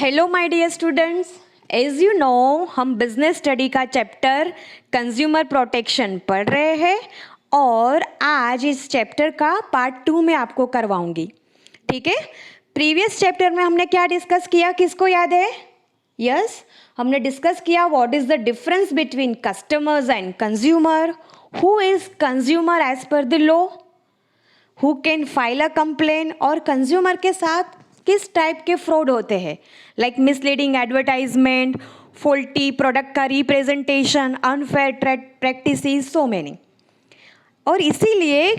Hello my dear students, as you know हम business study का chapter consumer protection पढ़ रहे हैं और आज इस चैप्टर का पार्ट 2 में आपको करवाऊंगी। ठीक है, प्रीवियस चैप्टर में हमने क्या डिस्कस किया, किसको याद है? यस, हमने डिस्कस किया what is the difference between customers and consumer, who is consumer as per the law, who can file a complain, और कंज्यूमर के साथ किस टाइप के फ्रॉड होते हैं, like misleading advertisement, faulty product का representation, unfair practices, so many. और इसीलिए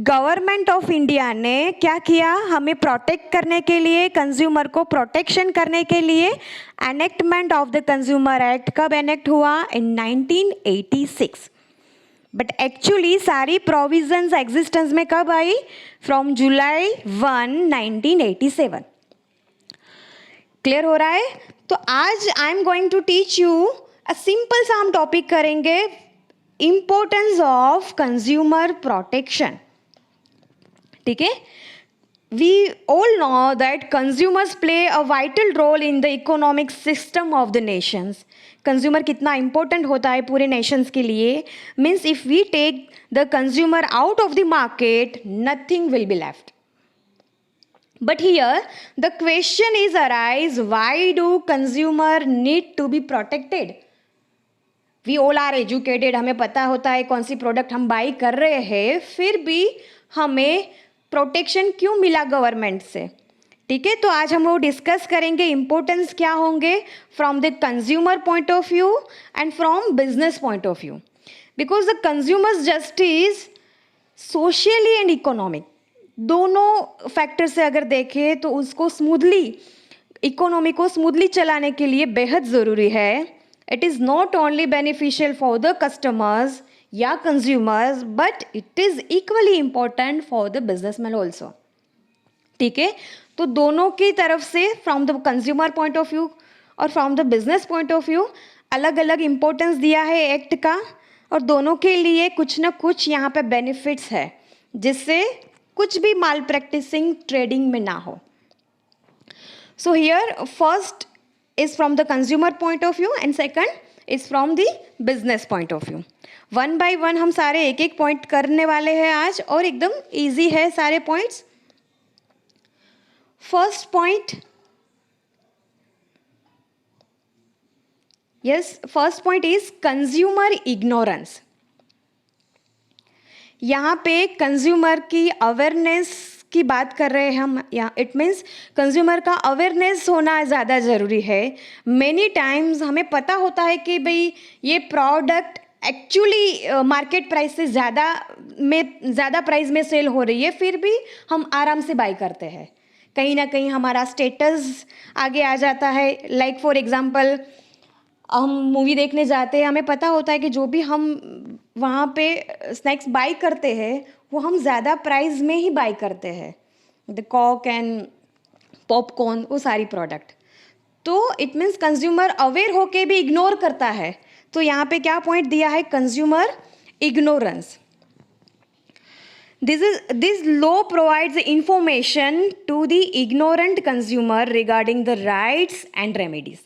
गवर्नमेंट ऑफ इंडिया ने क्या किया, हमें प्रोटेक्ट करने के लिए, कंज्यूमर को प्रोटेक्शन करने के लिए enactment of the consumer act कब एनेक्ट हुआ? इन 1986। बट एक्चुअली सारी प्रोविजंस एग्जिस्टेंस में कब आई? From July 1, 1987। क्लियर हो रहा है? तो आज I am going to teach you a simple सा हम टॉपिक करेंगे, इंपॉर्टेंस ऑफ कंज्यूमर प्रोटेक्शन। ठीक है, we all know that consumers play a vital role in the economic system of the nations. Consumer कितना इंपॉर्टेंट होता है पूरे nations के लिए, means if we take the consumer out of the market nothing will be left. But here the question is arise, why do consumer need to be protected? We all are educated, हमें पता होता है कौन सी product हम by कर रहे हैं, फिर भी हमें प्रोटेक्शन क्यों मिला गवर्नमेंट से? ठीक है, तो आज हम वो डिस्कस करेंगे इंपॉर्टेंस क्या होंगे from the consumer point of view and from business point of view, because the consumers justice socially and economic दोनों फैक्टर से अगर देखें तो उसको स्मूथली, इकोनॉमी को स्मूथली चलाने के लिए बेहद ज़रूरी है. It is not only beneficial for the customers या consumers, but it is equally important for the businessman also. ठीक है, तो दोनों की तरफ से from the consumer point of view और from the business point of view अलग अलग इम्पोर्टेंस दिया है एक्ट का, और दोनों के लिए कुछ ना कुछ यहाँ पे बेनिफिट्स है जिससे कुछ भी माल प्रैक्टिसिंग ट्रेडिंग में ना हो. So here first is from the consumer point of view and second is from the business point of view. One by one हम सारे एक एक पॉइंट करने वाले हैं आज, और एकदम इजी है सारे points. First point, yes, first point is consumer ignorance. यहाँ पे कंज्यूमर की अवेयरनेस की बात कर रहे हैं हम. यहाँ इट मीन्स कंज्यूमर का अवेयरनेस होना ज़्यादा ज़रूरी है. मेनी टाइम्स हमें पता होता है कि भाई ये प्रोडक्ट एक्चुअली मार्केट प्राइस से ज़्यादा प्राइस में सेल हो रही है, फिर भी हम आराम से बाई करते हैं. कहीं ना कहीं हमारा स्टेटस आगे आ जाता है. लाइक फॉर एग्जांपल, हम मूवी देखने जाते हैं, हमें पता होता है कि जो भी हम वहाँ पे स्नैक्स बाई करते हैं वो हम ज़्यादा प्राइस में ही बाई करते हैं, द कॉक एंड पॉपकॉर्न, वो सारी प्रोडक्ट. तो इट मीन्स कंज्यूमर अवेयर होके भी इग्नोर करता है. तो यहाँ पे क्या पॉइंट दिया है? Consumer ignorance. This law provides information to the ignorant consumer regarding the rights and remedies.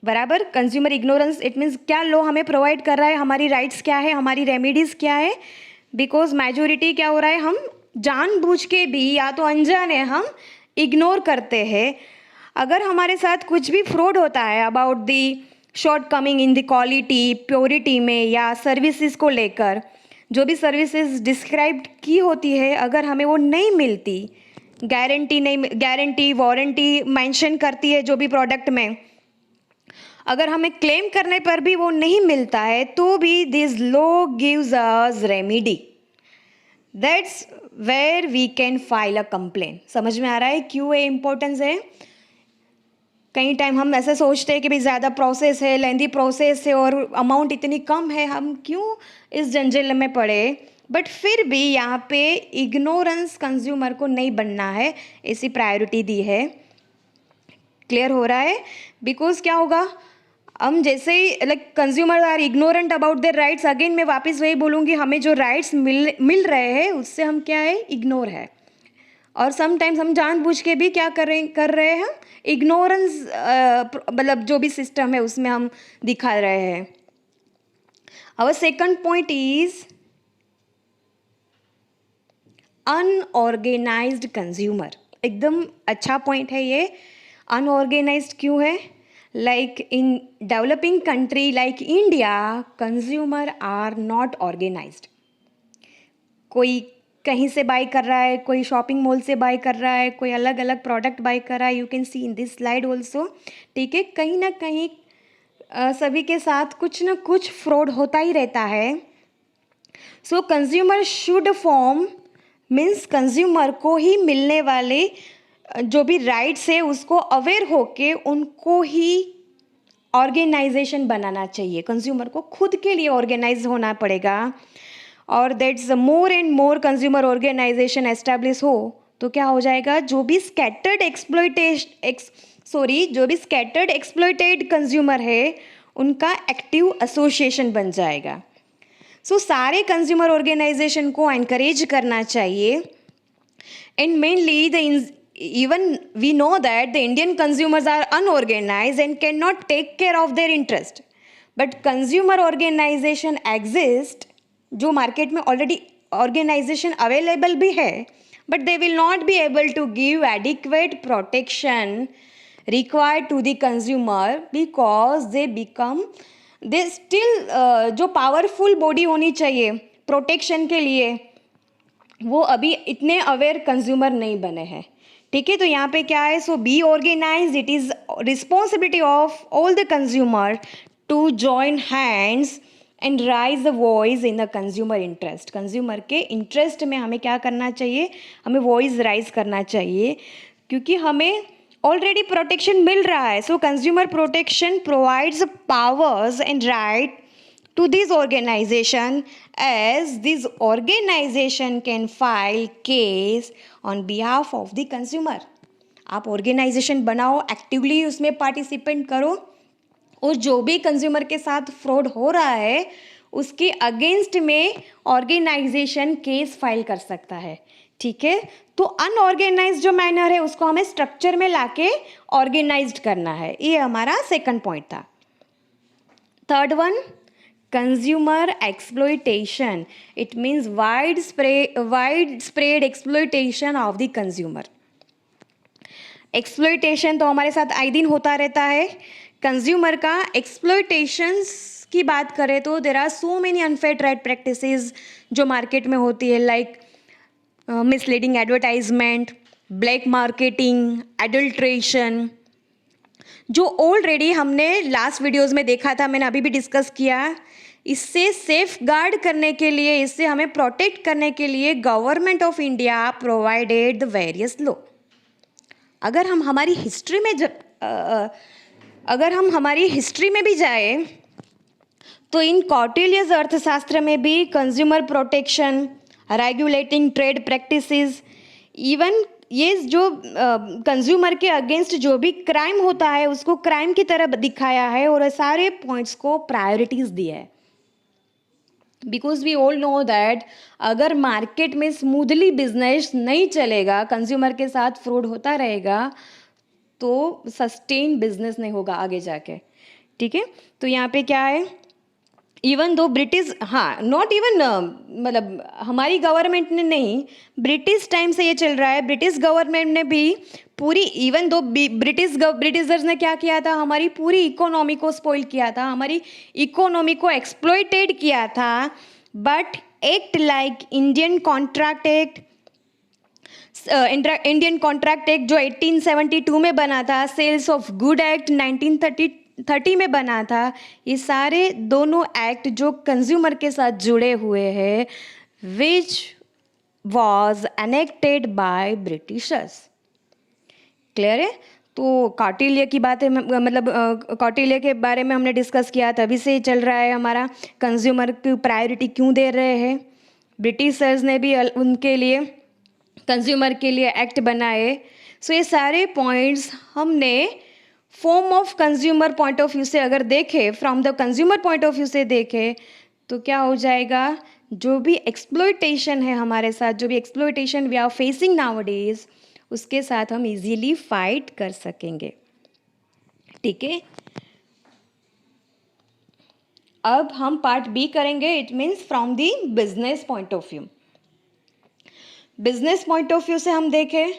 बराबर, कंज्यूमर इग्नोरेंस इट मीन्स क्या लॉ हमें प्रोवाइड कर रहा है, हमारी राइट्स क्या है, हमारी रेमेडीज़ क्या है. बिकॉज मेजोरिटी क्या हो रहा है, हम जानबूझ के भी या तो अनजाने हम इग्नोर करते हैं. अगर हमारे साथ कुछ भी फ्रॉड होता है about the short coming in the quality, purity में, या सर्विसेज को लेकर, जो भी सर्विसेज डिस्क्राइब की होती है, अगर हमें वो नहीं मिलती, गारंटी वारंटी मेंशन करती है जो भी प्रोडक्ट में, अगर हमें क्लेम करने पर भी वो नहीं मिलता है, तो भी this law gives us remedy. That's where we can file a complain. समझ में आ रहा है क्यों ये इम्पोर्टेंस है? कई टाइम हम ऐसे सोचते हैं कि भाई ज़्यादा प्रोसेस है, लेंदी प्रोसेस है, और अमाउंट इतनी कम है, हम क्यों इस जंजील में पड़े. बट फिर भी यहाँ पे इग्नोरेंस कंज्यूमर को नहीं बनना है, ऐसी प्रायोरिटी दी है. क्लियर हो रहा है? बिकॉज क्या होगा, हम जैसे ही like consumer are ignorant about their rights, again मैं वापस वही बोलूँगी, हमें जो राइट्स मिल रहे हैं उससे हम क्या है, इग्नोर है. और समटाइम्स हम जानबूझ के भी क्या कर रहे हैं, हम इग्नोरेंस मतलब जो भी सिस्टम है उसमें हम दिखा रहे हैं. Our second point is unorganised consumer. एकदम अच्छा पॉइंट है ये. अनऑर्गेनाइज्ड क्यों है? Like in developing country like India, consumer are not organised. कोई कहीं से बाय कर रहा है, कोई शॉपिंग मॉल से बाय कर रहा है, कोई अलग अलग प्रोडक्ट बाय कर रहा है. You can see in this slide also. ठीक है, कहीं ना कहीं सभी के साथ कुछ ना कुछ फ्रॉड होता ही रहता है. So consumer should form means consumer को ही मिलने वाले जो भी राइट्स है उसको अवेयर होके उनको ही ऑर्गेनाइजेशन बनाना चाहिए. कंज्यूमर को खुद के लिए ऑर्गेनाइज होना पड़ेगा. और that's more and more consumer organisation establish हो तो क्या हो जाएगा, जो भी स्कैटर्ड एक्सप्लॉइटेड कंज्यूमर है उनका एक्टिव एसोसिएशन बन जाएगा. सो सारे कंज्यूमर ऑर्गेनाइजेशन को एनकरेज करना चाहिए. And mainly even we know that the Indian consumers are unorganized and cannot take care of their interest. But consumer organization exist जो मार्केट में ऑलरेडी ऑर्गेनाइजेशन अवेलेबल भी है, but they will not be able to give adequate protection required to the consumer because they still जो powerful body होनी चाहिए protection के लिए वो अभी इतने अवेयर कंज्यूमर नहीं बने हैं. ठीक है, तो यहाँ पे क्या है, so be organise. It is responsibility of all the consumer to join hands and raise the voice in the consumer interest. Consumer के इंटरेस्ट में हमें क्या करना चाहिए, हमें वॉइस राइज करना चाहिए क्योंकि हमें ऑलरेडी प्रोटेक्शन मिल रहा है. So consumer protection provides powers and right to this organization as this organization can file case on behalf of the consumer. आप ऑर्गेनाइजेशन बनाओ, एक्टिवली उसमें पार्टिसिपेंट करो और जो भी कंज्यूमर के साथ फ्रॉड हो रहा है उसके अगेंस्ट में ऑर्गेनाइजेशन केस फाइल कर सकता है. ठीक है, तो अनऑर्गेनाइज जो मैनर है उसको हमें स्ट्रक्चर में लाके ऑर्गेनाइज्ड करना है. ये हमारा सेकंड पॉइंट था. Third one, consumer exploitation. It means widespread exploitation of the consumer. Exploitation तो हमारे साथ आए दिन होता रहता है. कंज्यूमर का एक्सप्लोइटेशंस की बात करें तो there are so many unfair trade practices जो मार्केट में होती है, like misleading advertisement, black marketing, adulteration, जो ऑलरेडी हमने लास्ट वीडियोज़ में देखा था, मैंने अभी भी डिस्कस किया. इससे सेफ गार्ड करने के लिए, इससे हमें प्रोटेक्ट करने के लिए government of India provided the various law. अगर हम हमारी हिस्ट्री में भी जाए तो इन कौटिल्यज अर्थशास्त्र में भी consumer protection, regulating trade practices, even ये जो कंज्यूमर के अगेंस्ट जो भी क्राइम होता है उसको क्राइम की तरह दिखाया है और सारे पॉइंट्स को प्रायोरिटीज़ दिया है. Because we all know that अगर मार्केट में स्मूथली बिजनेस नहीं चलेगा, कंज्यूमर के साथ फ्रॉड होता रहेगा तो सस्टेन बिजनेस नहीं होगा आगे जाके. ठीक है, तो यहाँ पे क्या है, इवन दो ब्रिटिश, हाँ नॉट इवन मतलब हमारी गवर्नमेंट ने नहीं, ब्रिटिश टाइम से ये चल रहा है. ब्रिटिश गवर्नमेंट ने भी पूरी, इवन दो ब्रिटिशर्स ने क्या किया था, हमारी पूरी इकोनॉमी को स्पॉइल किया था, हमारी इकोनॉमी को एक्सप्लॉइटेड किया था. But act like Indian contract act जो 1872 में बना था, सेल्स ऑफ गुड एक्ट 1930 में बना था, ये सारे दोनों एक्ट जो कंज्यूमर के साथ जुड़े हुए हैं, which was enacted by Britishers. Clear है. तो कौटिल्य की बात है, मतलब कौटिल्य के बारे में हमने डिस्कस किया, तभी से चल रहा है हमारा. कंज्यूमर की प्रायोरिटी क्यों दे रहे हैं, ब्रिटिशर्स ने भी उनके लिए, कंज्यूमर के लिए एक्ट बनाए. सो ये सारे पॉइंट्स हमने form of consumer point of view से अगर देखें, from the consumer point of view से देखें तो क्या हो जाएगा, जो भी एक्सप्लॉयटेशन है हमारे साथ, जो भी exploitation we are facing nowadays, उसके साथ हम इजीली फाइट कर सकेंगे। ठीक है, अब हम पार्ट बी करेंगे। It means from the business point of view. Business point of view से हम देखें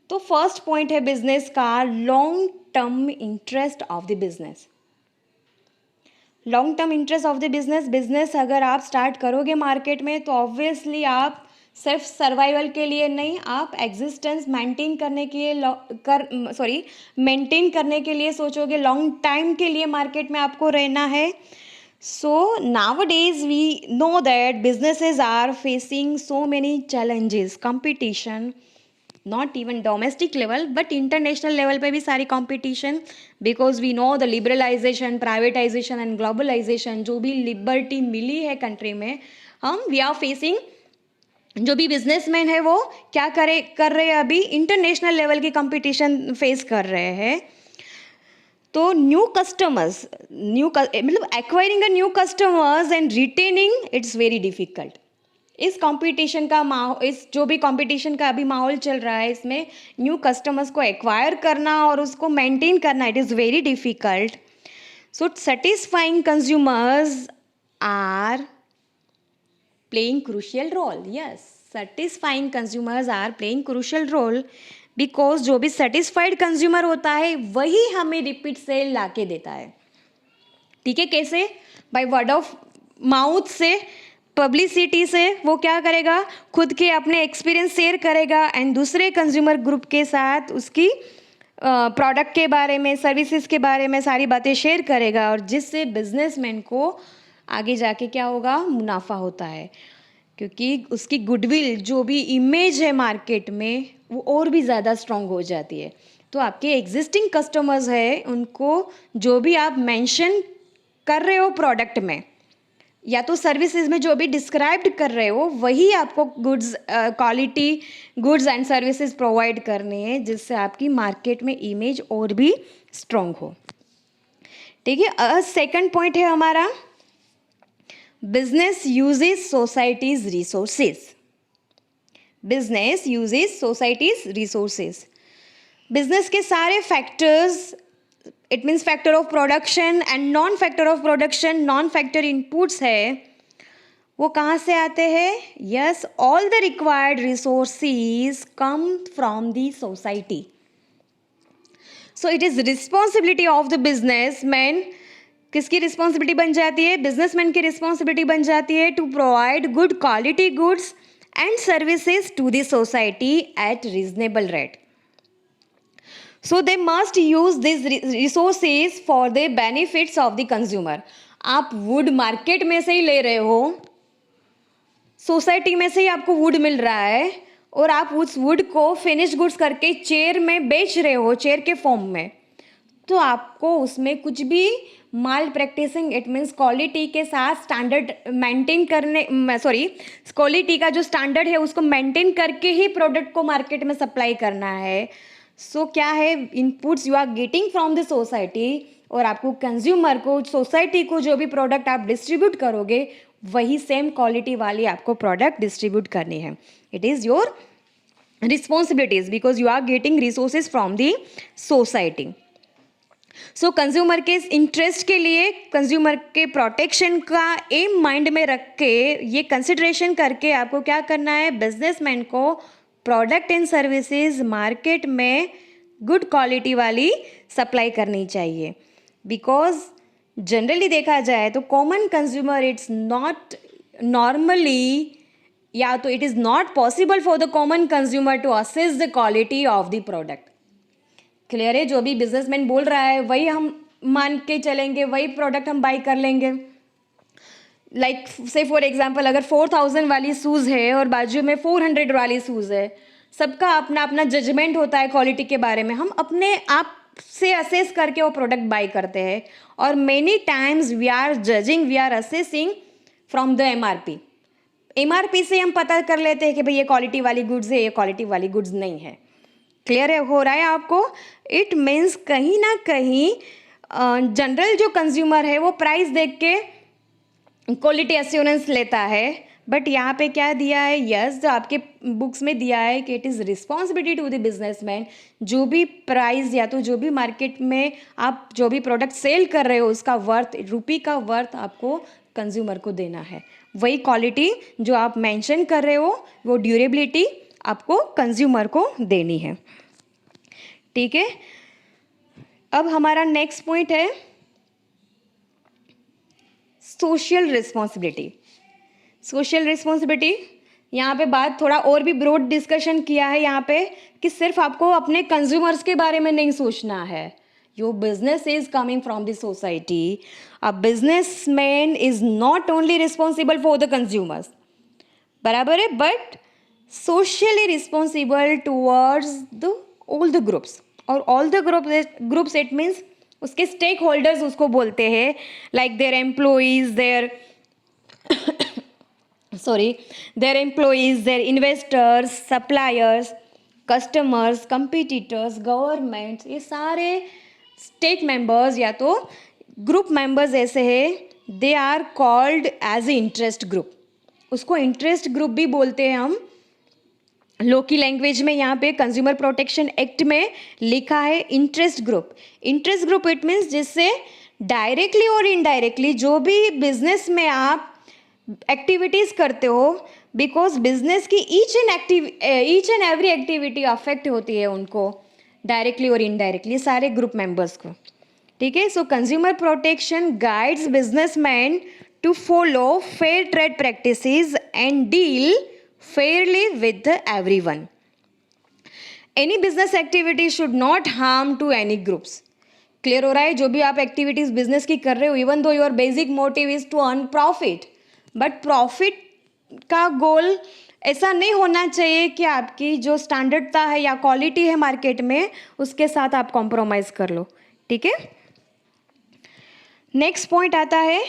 तो फर्स्ट पॉइंट है बिजनेस का long term interest of the business. Long term interest of the business, business अगर आप स्टार्ट करोगे मार्केट में तो ऑब्वियसली आप सिर्फ सर्वाइवल के लिए नहीं, आप एग्जिस्टेंस मेंटेन करने के लिए मेंटेन करने के लिए सोचोगे, लॉन्ग टाइम के लिए मार्केट में आपको रहना है। सो nowadays we know that businesses are facing so many challenges, competition, not even domestic level but international level पे भी सारी competition, because we know the liberalization, privatization and globalization, जो भी liberty मिली है country में, हम we are facing, जो भी बिजनेसमैन है वो क्या कर रहे हैं, अभी इंटरनेशनल लेवल की कंपटीशन फेस कर रहे हैं। तो न्यू कस्टमर्स, मतलब acquiring a new customers and retaining it's very difficult. इस कंपटीशन का माहौल, इस जो भी कंपटीशन का अभी माहौल चल रहा है, इसमें न्यू कस्टमर्स को एक्वायर करना और उसको मेंटेन करना, it is very difficult. So satisfying consumers are playing crucial role. Yes, satisfying consumers are playing crucial role because जो भी satisfied consumer होता है वही हमें रिपीट सेल ला के देता है। ठीक है, कैसे? बाय वर्ड ऑफ माउथ से, पब्लिसिटी से वो क्या करेगा, खुद के अपने एक्सपीरियंस शेयर करेगा एंड दूसरे कंज्यूमर ग्रुप के साथ उसकी प्रोडक्ट के बारे में, सर्विसेज के बारे में सारी बातें शेयर करेगा, और जिससे बिजनेसमैन को आगे जाके क्या होगा, मुनाफा होता है, क्योंकि उसकी गुडविल, जो भी इमेज है मार्केट में, वो और भी ज़्यादा स्ट्रॉन्ग हो जाती है। तो आपके एग्जिस्टिंग कस्टमर्स है, उनको जो भी आप मेंशन कर रहे हो प्रोडक्ट में या तो सर्विसेज में जो भी डिस्क्राइब्ड कर रहे हो, वही आपको goods, quality goods and services provide करनी है, जिससे आपकी मार्केट में इमेज और भी स्ट्रॉन्ग हो। ठीक है, सेकंड पॉइंट है हमारा, business uses society's resources. Business uses society's resources, business के सारे factors, it means factor of production and non factor of production, non factor inputs है, वो कहाँ से आते हैं? Yes, all the required resources come from the society. So it is responsibility of the businessman, किसकी responsibility बन जाती है? बिजनेसमैन की रिस्पॉन्सिबिलिटी बन जाती है to provide good quality goods and services to the society at reasonable rate. So they must use this resources for the benefits of the consumer. आप would market में से ही ले रहे हो, सोसाइटी में से ही आपको वुड मिल रहा है, और आप उस वुड को फिनिश गुड्स करके चेयर में बेच रहे हो, चेयर के फॉर्म में, तो आपको उसमें कुछ भी माल प्रैक्टिसिंग, इट मीन्स क्वालिटी के साथ स्टैंडर्ड मेंटेन करने, क्वालिटी का जो स्टैंडर्ड है उसको मेंटेन करके ही प्रोडक्ट को मार्केट में सप्लाई करना है। सो क्या है, inputs you are getting from the society, और आपको कंज्यूमर को, सोसाइटी को जो भी प्रोडक्ट आप डिस्ट्रीब्यूट करोगे, वही सेम क्वालिटी वाली आपको प्रोडक्ट डिस्ट्रीब्यूट करनी है। It is your responsibilities because you are getting resources from the society. सो कंज्यूमर के इंटरेस्ट के लिए, कंज्यूमर के प्रोटेक्शन का एम माइंड में रख के, ये कंसिडरेशन करके आपको क्या करना है, बिजनेसमैन को प्रोडक्ट एंड सर्विसेज मार्केट में गुड क्वालिटी वाली सप्लाई करनी चाहिए। बिकॉज जनरली देखा जाए तो common consumer, it's not normally, या तो it is not possible for the common consumer to assess the quality of the product. Clear है, जो भी बिजनेसमैन बोल रहा है वही हम मान के चलेंगे, वही प्रोडक्ट हम बाई कर लेंगे। लाइक से फॉर एग्जांपल, अगर 4000 वाली शूज़ है और बाजू में 400 वाली शूज़ है, सबका अपना अपना जजमेंट होता है क्वालिटी के बारे में, हम अपने आप से असेस करके वो प्रोडक्ट बाई करते हैं, और many times we are judging, we are assessing from the MRP. MRP से हम पता कर लेते हैं कि भाई ये क्वालिटी वाली गुड्स है, ये क्वालिटी वाली गुड्स नहीं है। क्लियर हो रहा है आपको? इट मीन्स कहीं ना कहीं जनरल जो कंज्यूमर है वो प्राइस देख के क्वालिटी एश्योरेंस लेता है, बट यहाँ पे क्या दिया है, यस आपके बुक्स में दिया है कि it is responsibility to the businessman, जो भी प्राइस या तो जो भी मार्केट में आप जो भी प्रोडक्ट सेल कर रहे हो उसका वर्थ, रुपी का वर्थ आपको कंज्यूमर को देना है। वही क्वालिटी जो आप मेंशन कर रहे हो वो ड्यूरेबिलिटी आपको कंज्यूमर को देनी है। ठीक है, अब हमारा नेक्स्ट पॉइंट है सोशल रिस्पॉन्सिबिलिटी। सोशल रिस्पॉन्सिबिलिटी, यहाँ पे बात थोड़ा और भी ब्रॉड डिस्कशन किया है यहाँ पे कि सिर्फ आपको अपने कंज्यूमर्स के बारे में नहीं सोचना है। Your business is coming from the society. A businessman is not only responsible for the consumers, बराबर है, but socially responsible towards the all the groups. और all the groups it means उसके स्टेक होल्डर्स उसको बोलते हैं, like their employees, their employees, their investors, suppliers, customers, competitors, governments, ये सारे stake members या तो ग्रुप मेंबर्स ऐसे हैं, they are called as a interest group. उसको इंटरेस्ट ग्रुप भी बोलते हैं हम। लोकी लैंग्वेज में यहाँ पे कंज्यूमर प्रोटेक्शन एक्ट में लिखा है interest group. Interest group it means जिससे डायरेक्टली और इनडायरेक्टली जो भी बिजनेस में आप एक्टिविटीज़ करते हो, बिकॉज बिजनेस की each and every activity affect होती है उनको डायरेक्टली और इनडायरेक्टली, सारे ग्रुप मेंबर्स को। ठीक है, so consumer protection guides businessman to follow fair trade practices and deal fairly with everyone. Any business activity should not harm to any groups. Clear हो रहा है? जो भी आप एक्टिविटीज बिजनेस की कर रहे हो, even though your basic motive is to earn profit, but profit का गोल ऐसा नहीं होना चाहिए कि आपकी जो स्टैंडर्डता है या क्वालिटी है मार्केट में उसके साथ आप कॉम्प्रोमाइज कर लो। ठीक है, नेक्स्ट पॉइंट आता है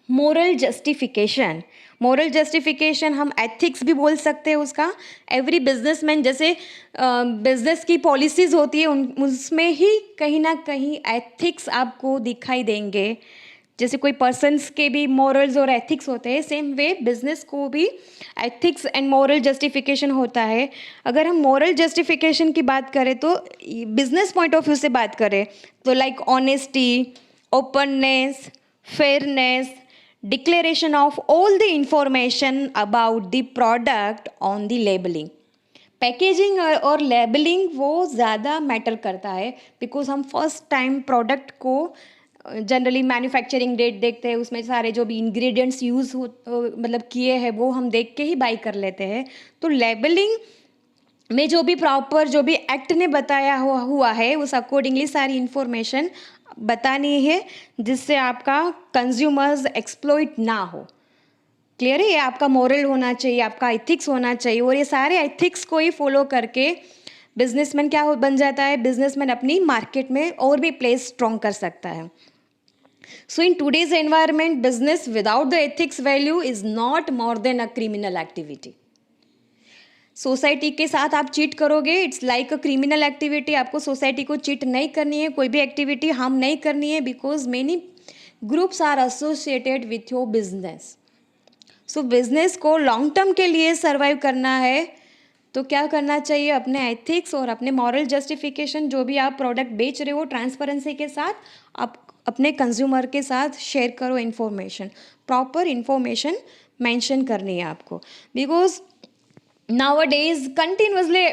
मोरल जस्टिफिकेशन। मोरल जस्टिफिकेशन हम एथिक्स भी बोल सकते हैं उसका। एवरी बिजनेसमैन, जैसे बिजनेस की पॉलिसीज होती है उसमें ही कहीं ना कहीं एथिक्स आपको दिखाई देंगे। जैसे कोई पर्सन्स के भी मॉरल्स और एथिक्स होते हैं, सेम वे बिजनेस को भी एथिक्स एंड मॉरल जस्टिफिकेशन होता है। अगर हम मॉरल जस्टिफिकेशन की बात करें तो बिजनेस पॉइंट ऑफ व्यू से बात करें तो like honesty, openness, fairness, declaration of all the information about the product on the labelling. Packaging और लेबलिंग वो ज़्यादा मैटर करता है, बिकॉज हम फर्स्ट टाइम प्रोडक्ट को जनरली मैन्युफैक्चरिंग डेट देखते हैं, उसमें सारे जो भी इंग्रेडिएंट्स यूज़ हो मतलब किए हैं वो हम देख के ही बाई कर लेते हैं। तो लेबलिंग में जो भी प्रॉपर जो भी एक्ट ने बताया हुआ है उस अकॉर्डिंगली सारी इंफॉर्मेशन बतानी है, जिससे आपका कंज्यूमर्स एक्सप्लॉइट ना हो। क्लियर है? ये आपका मोरल होना चाहिए, आपका एथिक्स होना चाहिए, और ये सारे एथिक्स को ही फॉलो करके बिजनेसमैन क्या बन जाता है, बिजनेसमैन अपनी मार्केट में और भी प्लेस स्ट्रॉन्ग कर सकता है। So in today's environment, business without the ethics value is not more than a criminal activity. Society के साथ आप चीट करोगे, it's like a criminal activity. आपको सोसाइटी को चीट नहीं करनी है, कोई भी एक्टिविटी हार्म नहीं करनी है, because many groups are associated with your business. So business को लॉन्ग टर्म के लिए सर्वाइव करना है तो क्या करना चाहिए, अपने एथिक्स और अपने मॉरल जस्टिफिकेशन जो भी आप प्रोडक्ट बेच रहे हो ट्रांसपेरेंसी के साथ आप अपने कंज्यूमर के साथ शेयर करो इन्फॉर्मेशन, प्रॉपर इन्फॉर्मेशन मेंशन करनी है आपको। बिकॉज नाउअडेज कंटिन्यूसली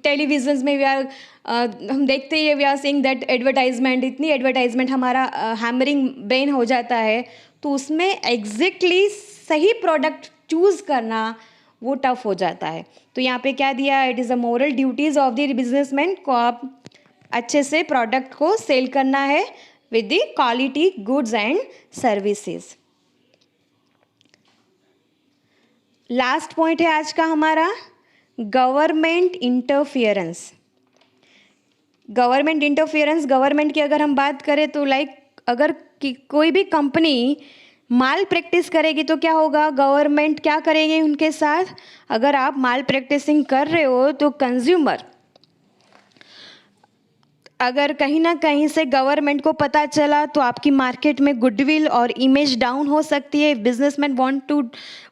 टेलीविजन्स में हम देखते ही we are seeing that advertisement, इतनी एडवर्टाइजमेंट हमारा हैमरिंग ब्रेन हो जाता है, तो उसमें एग्जैक्टली सही प्रोडक्ट चूज़ करना वो टफ हो जाता है। तो यहाँ पे क्या दिया, it is a moral duties of the businessman को आप अच्छे से प्रोडक्ट को सेल करना है with the quality goods and services. Last point है आज का हमारा government interference. Government interference, government की अगर हम बात करें तो लाइक अगर कोई भी कंपनी माल प्रैक्टिस करेगी तो क्या होगा, गवर्नमेंट क्या करेगी उनके साथ। अगर आप माल प्रैक्टिसिंग कर रहे हो तो कंज्यूमर अगर कहीं ना कहीं से गवर्नमेंट को पता चला तो आपकी मार्केट में गुडविल और इमेज डाउन हो सकती है. Businessman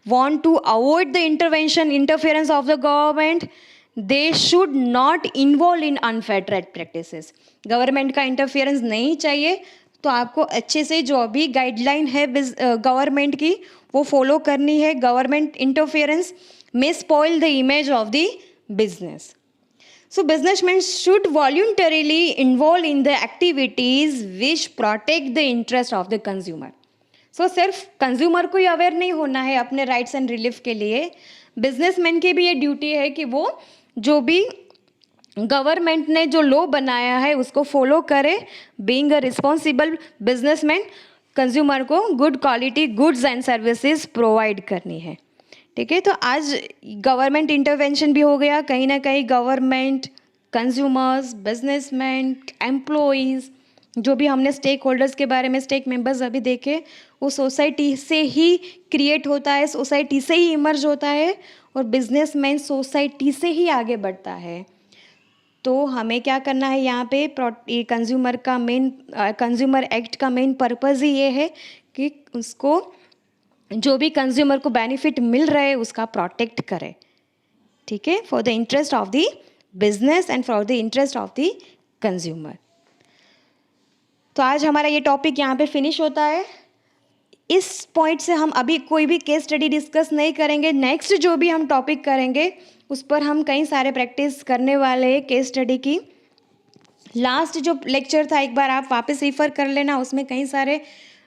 want to avoid the interference of the government. They should not involve in unfair trade practices. Government का इंटरफेरेंस नहीं चाहिए, तो आपको अच्छे से जो भी गाइडलाइन है गवर्नमेंट की वो फॉलो करनी है. Government interference may spoil the image of the business. So businessmen should voluntarily involve in the activities which protect the interest of the consumer. So सिर्फ कंज्यूमर को ही अवेयर नहीं होना है अपने राइट्स एंड रिलीफ के लिए, बिजनेसमैन की भी ये ड्यूटी है कि वो जो भी गवर्नमेंट ने जो लॉ बनाया है उसको फॉलो करे. Being a responsible businessman, consumer को good quality goods and services provide करनी है. ठीक है, तो आज गवर्नमेंट इंटरवेंशन भी हो गया. कहीं ना कहीं गवर्नमेंट, कंज्यूमर्स, बिजनेसमैन, एम्प्लॉइज़, जो भी हमने स्टेक होल्डर्स के बारे में स्टेक मेंबर्स अभी देखे, वो सोसाइटी से ही क्रिएट होता है, सोसाइटी से ही इमर्ज होता है, और बिजनेसमैन सोसाइटी से ही आगे बढ़ता है. तो हमें क्या करना है यहाँ पे, कंज्यूमर एक्ट का मेन पर्पज़ ही ये है कि उसको जो भी कंज्यूमर को बेनिफिट मिल रहा है उसका प्रोटेक्ट करे. ठीक है, for the interest of the business and for the interest of the consumer. तो आज हमारा ये टॉपिक यहाँ पे फिनिश होता है. इस पॉइंट से हम अभी कोई भी केस स्टडी डिस्कस नहीं करेंगे. नेक्स्ट जो भी हम टॉपिक करेंगे उस पर हम कई सारे प्रैक्टिस करने वाले हैं केस स्टडी की. लास्ट जो लेक्चर था एक बार आप वापस रिफ़र कर लेना, उसमें कई सारे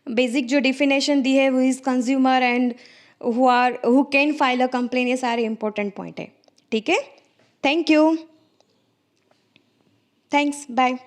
बेसिक जो डिफिनेशन दी है, who is consumer and who can file a complain, ये सारे इंपॉर्टेंट पॉइंट है. ठीक है, थैंक यू, थैंक्स, बाय.